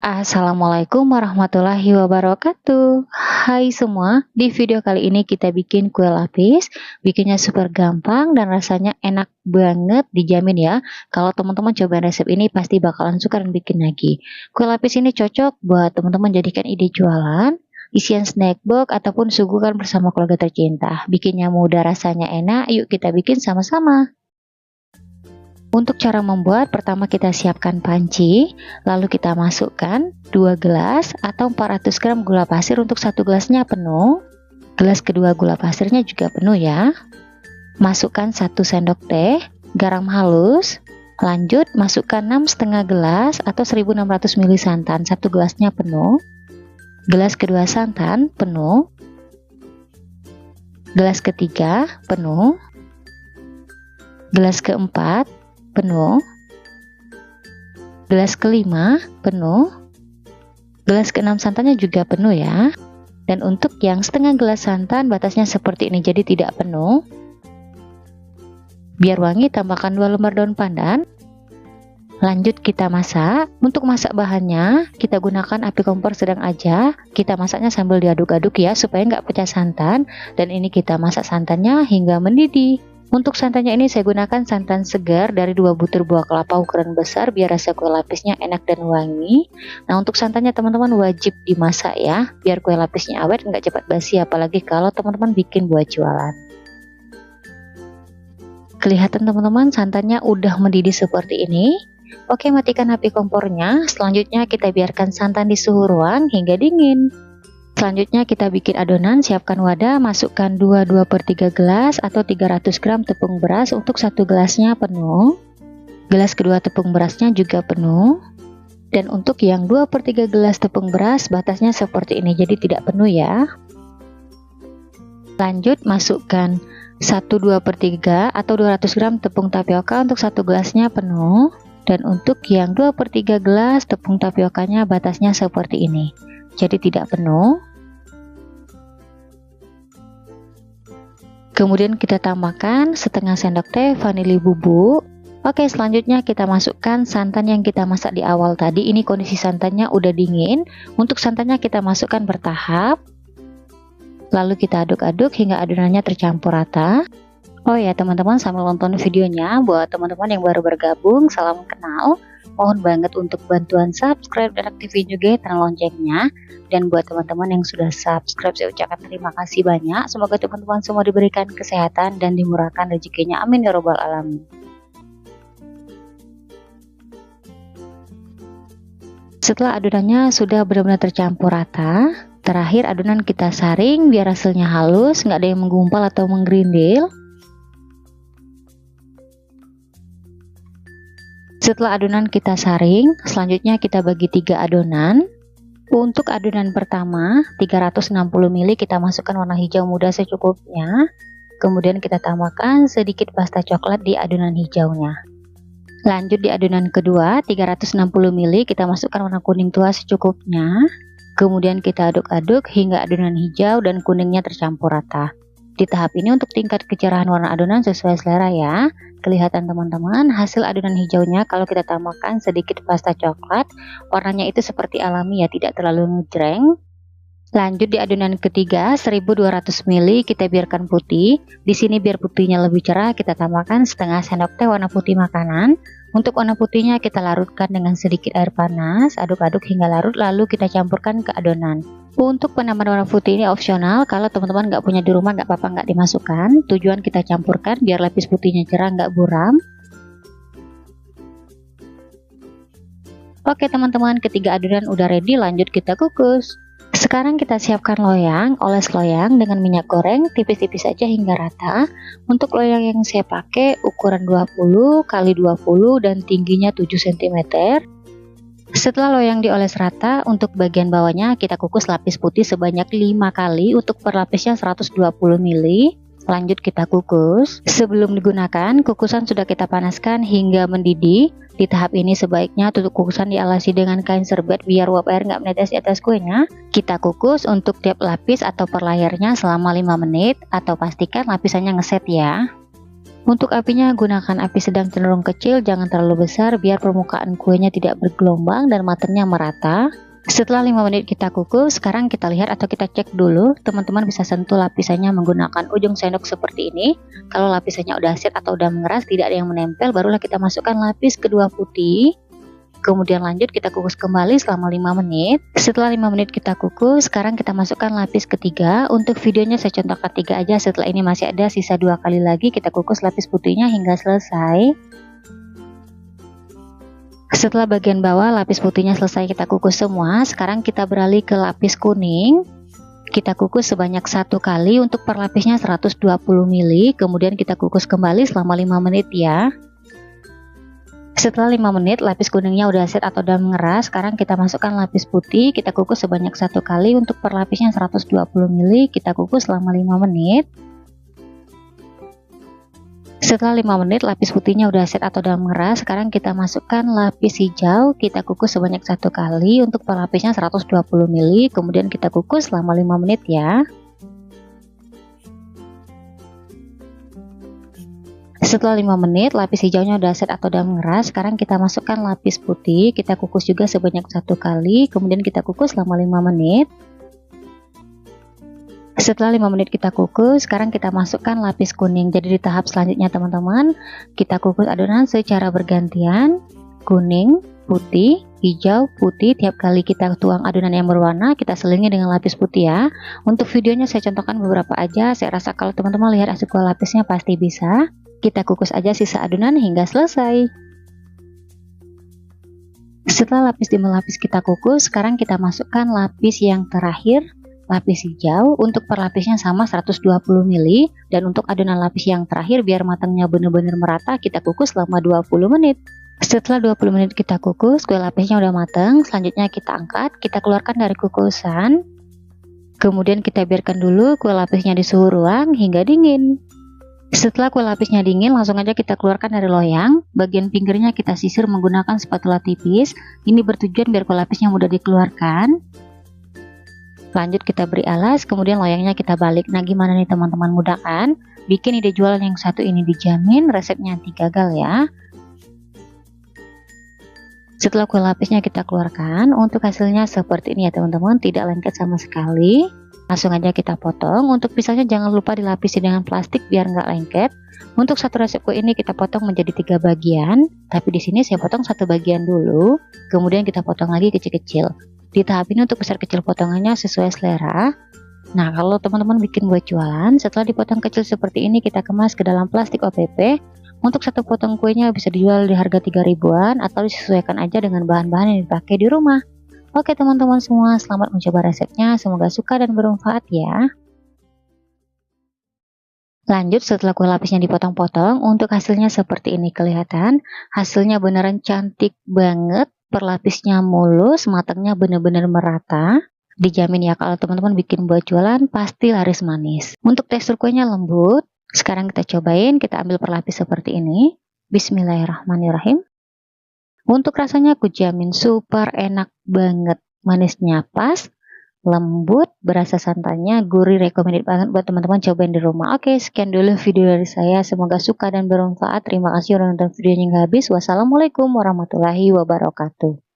Assalamualaikum warahmatullahi wabarakatuh. Hai semua, di video kali ini kita bikin kue lapis. Bikinnya super gampang dan rasanya enak banget, dijamin ya. Kalau teman-teman coba resep ini pasti bakalan suka dan bikin lagi. Kue lapis ini cocok buat teman-teman jadikan ide jualan, isian snack box ataupun suguhan bersama keluarga tercinta. Bikinnya mudah, rasanya enak. Yuk kita bikin sama-sama. Untuk cara membuat, pertama kita siapkan panci, lalu kita masukkan 2 gelas atau 400 gram gula pasir untuk 1 gelasnya penuh. Gelas kedua gula pasirnya juga penuh ya. Masukkan 1 sendok teh garam halus. Lanjut masukkan 6,5 gelas atau 1600 ml santan, 1 gelasnya penuh. Gelas kedua santan penuh. Gelas ketiga penuh. Gelas keempat penuh, gelas kelima penuh, gelas keenam santannya juga penuh ya. Dan untuk yang setengah gelas santan batasnya seperti ini, jadi tidak penuh. Biar wangi tambahkan 2 lembar daun pandan. Lanjut kita masak. Untuk masak bahannya kita gunakan api kompor sedang aja. Kita masaknya sambil diaduk-aduk ya supaya nggak pecah santan. Dan ini kita masak santannya hingga mendidih. Untuk santannya ini saya gunakan santan segar dari 2 butir buah kelapa ukuran besar biar rasa kue lapisnya enak dan wangi. Nah, untuk santannya teman-teman wajib dimasak ya, biar kue lapisnya awet nggak cepat basi, apalagi kalau teman-teman bikin buat jualan. Kelihatan teman-teman santannya udah mendidih seperti ini. Oke, matikan api kompornya. Selanjutnya kita biarkan santan di suhu ruang hingga dingin. Selanjutnya kita bikin adonan. Siapkan wadah, masukkan 2/3 gelas atau 300 gram tepung beras untuk 1 gelasnya penuh. Gelas kedua tepung berasnya juga penuh. Dan untuk yang 2/3 gelas tepung beras batasnya seperti ini, jadi tidak penuh ya. Lanjut masukkan 1/2/3 atau 200 gram tepung tapioka untuk 1 gelasnya penuh. Dan untuk yang 2/3 gelas tepung tapiokanya batasnya seperti ini, jadi tidak penuh. Kemudian kita tambahkan setengah sendok teh vanili bubuk. Oke, selanjutnya kita masukkan santan yang kita masak di awal tadi. Ini kondisi santannya udah dingin. Untuk santannya kita masukkan bertahap. Lalu kita aduk-aduk hingga adonannya tercampur rata. Oh ya teman-teman, sambil nonton videonya, buat teman-teman yang baru bergabung, salam kenal. Mohon banget untuk bantuan subscribe dan aktifin juga tanda loncengnya. Dan buat teman-teman yang sudah subscribe, saya ucapkan terima kasih banyak. Semoga teman-teman semua diberikan kesehatan dan dimurahkan rezekinya. Amin ya robbal alamin. Setelah adonannya sudah benar-benar tercampur rata, terakhir adonan kita saring biar hasilnya halus, nggak ada yang menggumpal atau menggerindil. Setelah adonan kita saring, selanjutnya kita bagi 3 adonan. Untuk adonan pertama, 360 ml kita masukkan warna hijau muda secukupnya. Kemudian kita tambahkan sedikit pasta coklat di adonan hijaunya. Lanjut di adonan kedua, 360 ml kita masukkan warna kuning tua secukupnya. Kemudian kita aduk-aduk hingga adonan hijau dan kuningnya tercampur rata. Di tahap ini untuk tingkat kecerahan warna adonan sesuai selera ya. Kelihatan teman-teman hasil adonan hijaunya kalau kita tambahkan sedikit pasta coklat, warnanya itu seperti alami ya, tidak terlalu ngejreng. Lanjut di adonan ketiga, 1200 ml kita biarkan putih. Di sini biar putihnya lebih cerah, kita tambahkan setengah sendok teh warna putih makanan. Untuk warna putihnya kita larutkan dengan sedikit air panas, aduk-aduk hingga larut, lalu kita campurkan ke adonan. Untuk penambahan warna putih ini opsional, kalau teman-teman nggak punya di rumah nggak apa-apa nggak dimasukkan. Tujuan kita campurkan biar lapis putihnya cerah nggak buram. Oke teman-teman, ketiga adonan udah ready, lanjut kita kukus. Sekarang kita siapkan loyang, oles loyang dengan minyak goreng tipis-tipis saja hingga rata. Untuk loyang yang saya pakai ukuran 20 x 20 dan tingginya 7 cm. Setelah loyang dioles rata, untuk bagian bawahnya kita kukus lapis putih sebanyak 5 kali untuk per lapisnya 120 ml. Lanjut kita kukus. Sebelum digunakan, kukusan sudah kita panaskan hingga mendidih. Di tahap ini sebaiknya tutup kukusan dialasi dengan kain serbet biar uap air nggak menetes di atas kuenya. Kita kukus untuk tiap lapis atau per layarnya selama 5 menit atau pastikan lapisannya ngeset ya. Untuk apinya gunakan api sedang cenderung kecil, jangan terlalu besar biar permukaan kuenya tidak bergelombang dan matangnya merata. Setelah 5 menit kita kukus, sekarang kita lihat atau kita cek dulu, teman-teman bisa sentuh lapisannya menggunakan ujung sendok seperti ini. Kalau lapisannya udah set atau udah mengeras, tidak ada yang menempel, barulah kita masukkan lapis kedua putih. Kemudian lanjut kita kukus kembali selama 5 menit. Setelah 5 menit kita kukus, sekarang kita masukkan lapis ketiga. Untuk videonya saya contohkan 3 aja, setelah ini masih ada sisa 2 kali lagi kita kukus lapis putihnya hingga selesai. Setelah bagian bawah lapis putihnya selesai kita kukus semua, sekarang kita beralih ke lapis kuning. Kita kukus sebanyak 1 kali, untuk per lapisnya 120 ml, kemudian kita kukus kembali selama 5 menit ya. Setelah 5 menit lapis kuningnya udah set atau udah mengeras, sekarang kita masukkan lapis putih, kita kukus sebanyak 1 kali, untuk per lapisnya 120 ml, kita kukus selama 5 menit. Setelah 5 menit lapis putihnya udah set atau udah mengeras, sekarang kita masukkan lapis hijau, kita kukus sebanyak 1 kali, untuk per lapisnya 120 ml, kemudian kita kukus selama 5 menit ya. Setelah 5 menit lapis hijaunya udah set atau udah mengeras, sekarang kita masukkan lapis putih, kita kukus juga sebanyak 1 kali, kemudian kita kukus selama 5 menit. Setelah 5 menit kita kukus, sekarang kita masukkan lapis kuning. Jadi di tahap selanjutnya teman-teman, kita kukus adonan secara bergantian, kuning, putih, hijau, putih. Tiap kali kita tuang adonan yang berwarna, kita selingi dengan lapis putih ya. Untuk videonya saya contohkan beberapa aja, saya rasa kalau teman-teman lihat hasil lapisnya pasti bisa. Kita kukus aja sisa adonan hingga selesai. Setelah lapis demi lapis kita kukus, sekarang kita masukkan lapis yang terakhir, lapis hijau. Untuk per lapisnya sama 120 ml, dan untuk adonan lapis yang terakhir biar matangnya benar-benar merata, kita kukus selama 20 menit. Setelah 20 menit kita kukus, kue lapisnya udah matang. Selanjutnya kita angkat, kita keluarkan dari kukusan. Kemudian kita biarkan dulu kue lapisnya di suhu ruang hingga dingin. Setelah kue lapisnya dingin, langsung aja kita keluarkan dari loyang. Bagian pinggirnya kita sisir menggunakan spatula tipis. Ini bertujuan biar kue lapisnya mudah dikeluarkan. Lanjut kita beri alas, kemudian loyangnya kita balik. Nah gimana nih teman-teman, mudah kan? Bikin ide jualan yang satu ini dijamin resepnya anti gagal ya. Setelah kue lapisnya kita keluarkan, untuk hasilnya seperti ini ya teman-teman, tidak lengket sama sekali. Langsung aja kita potong. Untuk pisaunya jangan lupa dilapisi dengan plastik biar nggak lengket. Untuk satu resep kue ini kita potong menjadi 3 bagian, tapi di sini saya potong 1 bagian dulu, kemudian kita potong lagi kecil-kecil. Di tahap ini untuk besar kecil potongannya sesuai selera. Nah kalau teman-teman bikin buat jualan, setelah dipotong kecil seperti ini kita kemas ke dalam plastik OPP. Untuk 1 potong kuenya bisa dijual di harga 3 ribuan atau disesuaikan aja dengan bahan-bahan yang dipakai di rumah. Oke teman-teman semua, selamat mencoba resepnya, semoga suka dan bermanfaat ya. Lanjut, setelah kue lapisnya dipotong-potong, untuk hasilnya seperti ini kelihatan. Hasilnya beneran cantik banget, per lapisnya mulus, matangnya bener-bener merata. Dijamin ya kalau teman-teman bikin buat jualan pasti laris manis. Untuk tekstur kuenya lembut. Sekarang kita cobain, kita ambil per lapis seperti ini. Bismillahirrahmanirrahim. Untuk rasanya aku jamin super enak banget, manisnya pas, lembut, berasa santannya, gurih, recommended banget buat teman-teman cobain di rumah. Oke, sekian dulu video dari saya, semoga suka dan bermanfaat. Terima kasih udah nonton videonya hingga habis. Wassalamualaikum warahmatullahi wabarakatuh.